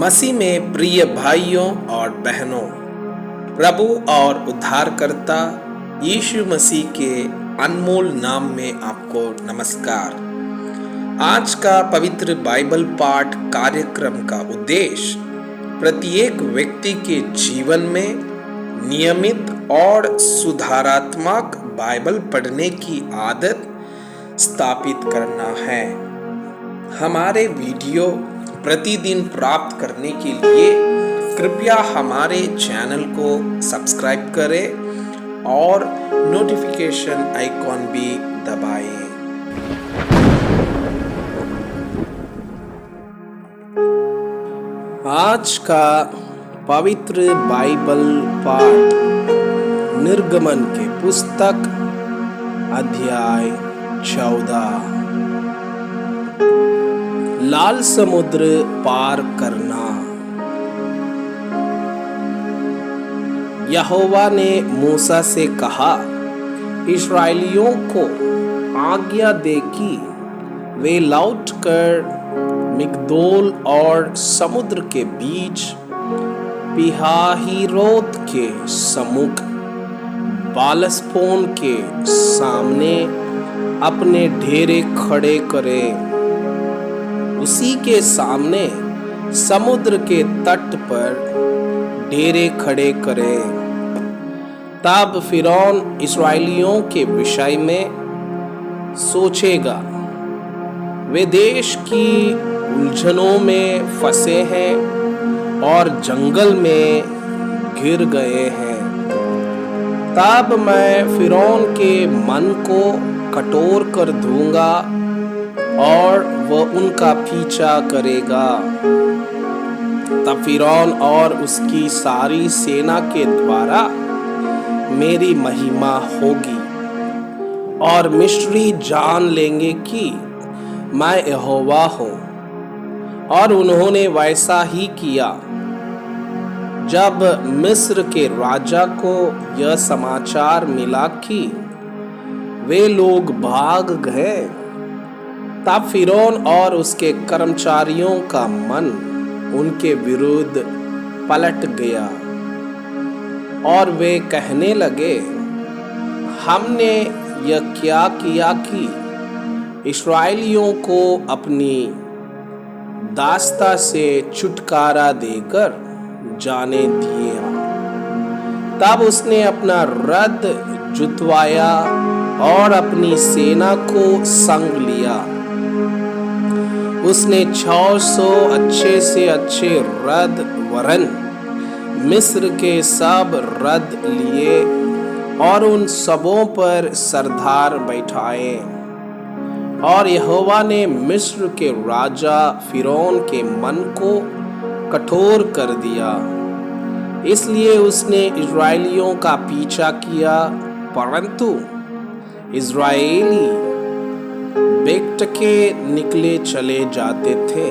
मसीह में प्रिय भाइयों और बहनों, प्रभु और उद्धारकर्ता यीशु मसीह के अनमोल नाम में आपको नमस्कार। आज का पवित्र बाइबल पाठ कार्यक्रम का उद्देश्य प्रत्येक व्यक्ति के जीवन में नियमित और सुधारात्मक बाइबल पढ़ने की आदत स्थापित करना है। हमारे वीडियो प्रतिदिन प्राप्त करने के लिए कृपया हमारे चैनल को सब्सक्राइब करें और नोटिफिकेशन आइकॉन भी दबाएं। आज का पवित्र बाइबल पाठ निर्गमन के पुस्तक अध्याय 14 लाल समुद्र पार करना। यहोवा ने मूसा से कहा, इस्राएलियों को आज्ञा दे कि वे लौटकर मिग्दोल और समुद्र के बीच पिहाहिरोत के सम्मुख बालसपोन के सामने अपने डेरे खड़े करें। उसी के सामने समुद्र के तट पर डेरे खड़े करें। तब फिरौन इस्राएलियों के विषय में सोचेगा, वे देश की उलझनों में फंसे हैं और जंगल में घिर गए हैं। तब मैं फिरौन के मन को कठोर कर दूंगा और वह उनका पीछा करेगा। तब फिरौन और उसकी सारी सेना के द्वारा मेरी महिमा होगी और मिस्री जान लेंगे कि मैं यहोवा हूँ। और उन्होंने वैसा ही किया। जब मिस्र के राजा को यह समाचार मिला कि वे लोग भाग गए, तब फिरौन और उसके कर्मचारियों का मन उनके विरुद्ध पलट गया और वे कहने लगे, हमने यह क्या किया कि इस्राएलियों को अपनी दास्ता से छुटकारा देकर जाने दिया। तब उसने अपना रथ जुतवाया और अपनी सेना को संग लिया। उसने 600 अच्छे से अच्छे रथ वरन मिस्र के सब रथ लिए और उन सबों पर सरदार बैठाए। और यहोवा ने मिस्र के राजा फिरौन के मन को कठोर कर दिया, इसलिए उसने इस्राएलियों का पीछा किया, परंतु इस्राएली बेटके निकले चले जाते थे।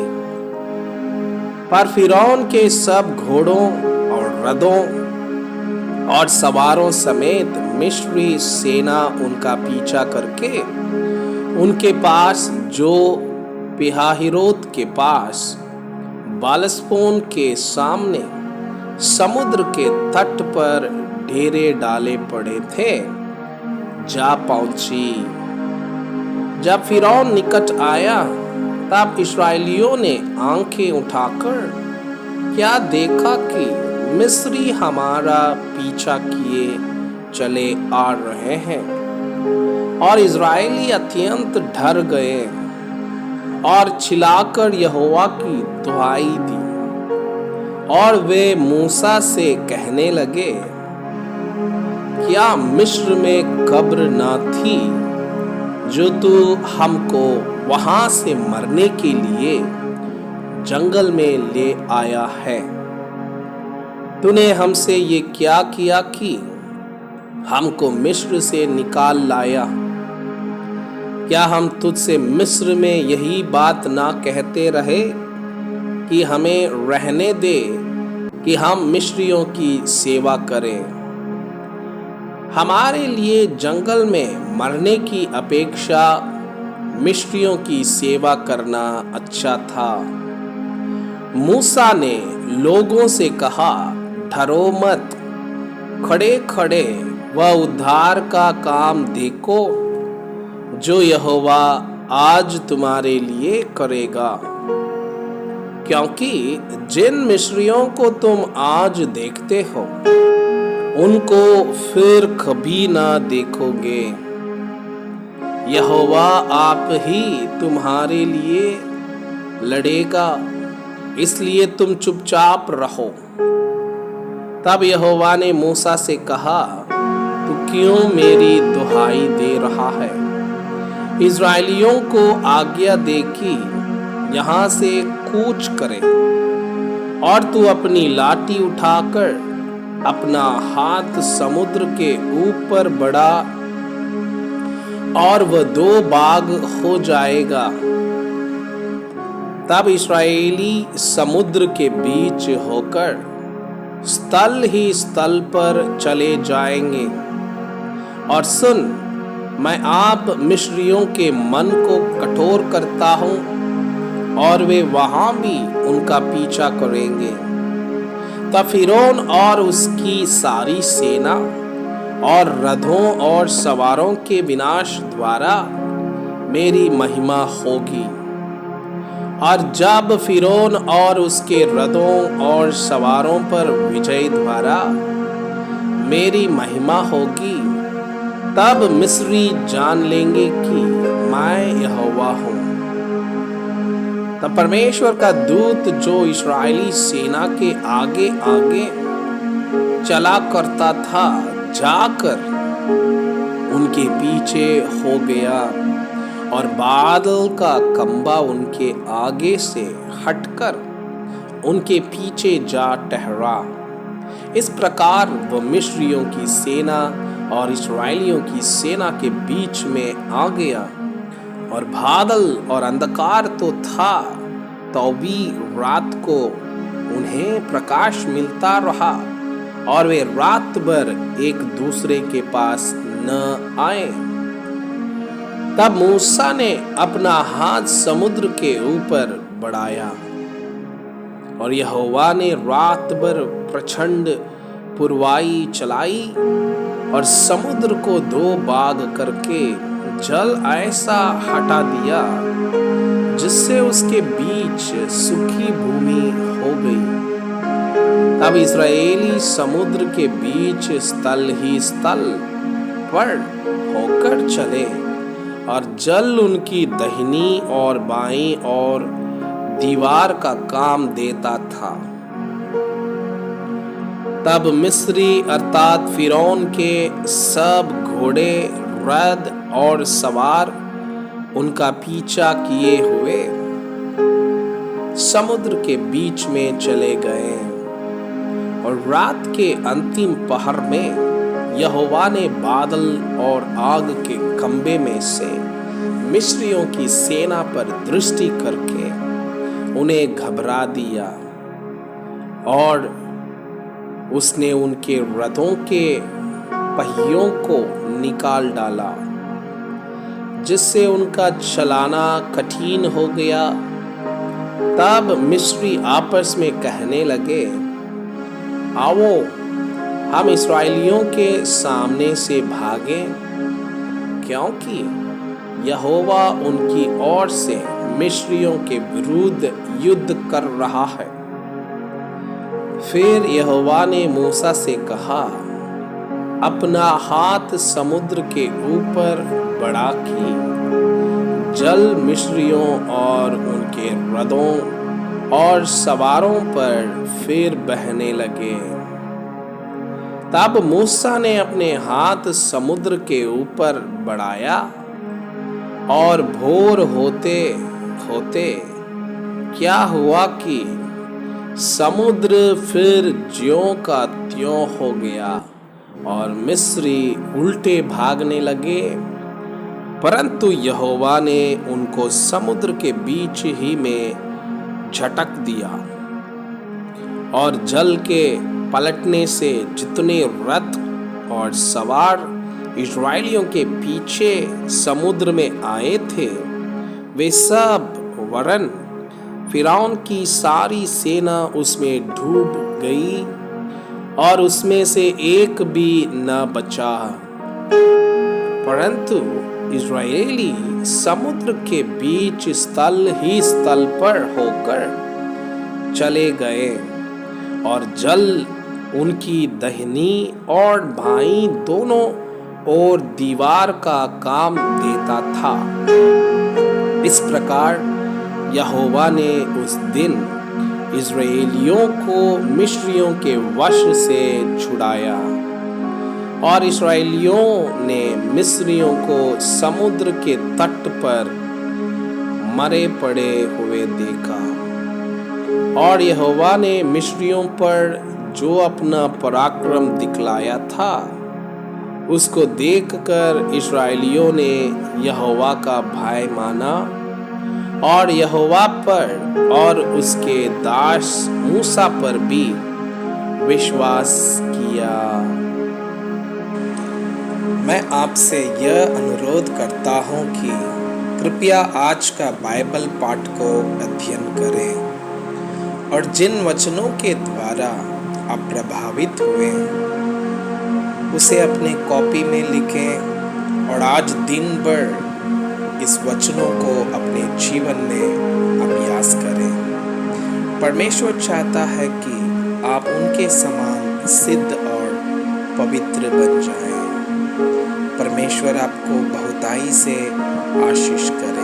पर फिरौन के सब घोड़ों और रथों और सवारों समेत मिस्री सेना उनका पीछा करके उनके पास, जो पिहाहिरोत के पास बालसपोन के सामने समुद्र के तट पर डेरे डाले पड़े थे, जा पहुंची। जब फिरौन निकट आया, तब इस्राएलियों ने आंखें उठाकर क्या देखा कि मिस्री हमारा पीछा किए चले आ रहे हैं। और इस्राएली अत्यंत डर गए और चिल्लाकर यहोवा की दुहाई दी। और वे मूसा से कहने लगे, क्या मिस्र में कब्र न थी जो तू हमको वहां से मरने के लिए जंगल में ले आया है? तूने हमसे ये क्या किया कि हमको मिस्र से निकाल लाया? क्या हम तुझसे मिस्र में यही बात ना कहते रहे कि हमें रहने दे कि हम मिस्रियों की सेवा करें? हमारे लिए जंगल में मरने की अपेक्षा मिस्रियों की सेवा करना अच्छा था। मूसा ने लोगों से कहा, डरो मत, खड़े खड़े वह उद्धार का काम देखो जो यहोवा आज तुम्हारे लिए करेगा। क्योंकि जिन मिस्रियों को तुम आज देखते हो उनको फिर कभी ना देखोगे। यहोवा आप ही तुम्हारे लिए लड़ेगा, इसलिए तुम चुपचाप रहो। तब यहोवा ने मूसा से कहा, तू क्यों मेरी दुहाई दे रहा है? इस्राएलियों को आज्ञा दे कि यहाँ से कूच करें, और तू अपनी लाठी उठाकर अपना हाथ समुद्र के ऊपर बढ़ा और वह 2 भाग हो जाएगा। तब इस्राएली समुद्र के बीच होकर स्थल ही स्थल पर चले जाएंगे। और सुन, मैं आप मिस्रियों के मन को कठोर करता हूँ और वे वहां भी उनका पीछा करेंगे। तब फिरौन और उसकी सारी सेना और रथों और सवारों के विनाश द्वारा मेरी महिमा होगी। और जब फिरौन और उसके रथों और सवारों पर विजय द्वारा मेरी महिमा होगी, तब मिस्री जान लेंगे कि मैं यहोवा हूँ। तब परमेश्वर का दूत जो इस्राएली सेना के आगे आगे चला करता था, जाकर उनके पीछे हो गया और बादल का खंभा उनके आगे से हटकर उनके पीछे जा ठहरा। इस प्रकार वह मिस्रियों की सेना और इस्राएलियों की सेना के बीच में आ गया। और बादल और अंधकार तो था, तो भी रात को उन्हें प्रकाश मिलता रहा और वे रात भर एक दूसरे के पास न आए। तब मूसा ने अपना हाथ समुद्र के ऊपर बढ़ाया और यहोवा ने रात भर प्रचंड पुरवाई चलाई और समुद्र को 2 भाग करके जल ऐसा हटा दिया जिससे उसके बीच सूखी भूमि हो गई। तब इस्राएली समुद्र के बीच स्थल ही स्थल पर होकर चले और जल उनकी दाहिनी और बाईं और दीवार का काम देता था। तब मिस्री अर्थात फिरौन के सब घोड़े, रथ और सवार उनका पीछा किए हुए समुद्र के बीच में चले गए। और रात के अंतिम पहर में यहोवा ने बादल और आग के खंभे में से मिस्रियों की सेना पर दृष्टि करके उन्हें घबरा दिया और उसने उनके रथों के पहियों को निकाल डाला, जिससे उनका चलाना कठिन हो गया। तब मिस्री आपस में कहने लगे, आओ हम इस्राएलियों के सामने से भागें, क्योंकि यहोवा उनकी ओर से मिस्रियों के विरुद्ध युद्ध कर रहा है। फिर यहोवा ने मूसा से कहा, अपना हाथ समुद्र के ऊपर बढ़ा कि जल मिस्रियों और उनके रथों और सवारों पर फिर बहने लगे। तब मूसा ने अपने हाथ समुद्र के ऊपर बढ़ाया और भोर होते होते क्या हुआ कि समुद्र फिर ज्यों का त्यों हो गया और मिस्री उल्टे भागने लगे, परंतु यहोवा ने उनको समुद्र के बीच ही में झटक दिया और जल के पलटने से जितने रथ और सवार इस्राएलियों के पीछे समुद्र में आए थे वे सब वरन फिरौन की सारी सेना उसमें डूब गई और उसमें से एक भी न बचा, परंतु इज़राइली समुद्र के बीच स्थल ही स्थल पर होकर चले गए और जल उनकी दाहिनी और बाईं दोनों ओर दीवार का काम देता था। इस प्रकार यहोवा ने उस दिन इज़राइलियों को मिस्रियों के वश से छुड़ाया और इस्राएलियों ने मिस्रियों को समुद्र के तट पर मरे पड़े हुए देखा। और यहोवा ने मिस्रियों पर जो अपना पराक्रम दिखलाया था उसको देखकर इस्राएलियों ने यहोवा का भय माना और यहोवा पर और उसके दास मूसा पर भी विश्वास किया। मैं आपसे यह अनुरोध करता हूँ कि कृपया आज का बाइबल पाठ को अध्ययन करें और जिन वचनों के द्वारा आप प्रभावित हुए उसे अपने कॉपी में लिखें और आज दिन भर इस वचनों को अपने जीवन में अभ्यास करें। परमेश्वर चाहता है कि आप उनके समान सिद्ध और पवित्र बन जाएं। परमेश्वर आपको बहुताई से आशीष करे।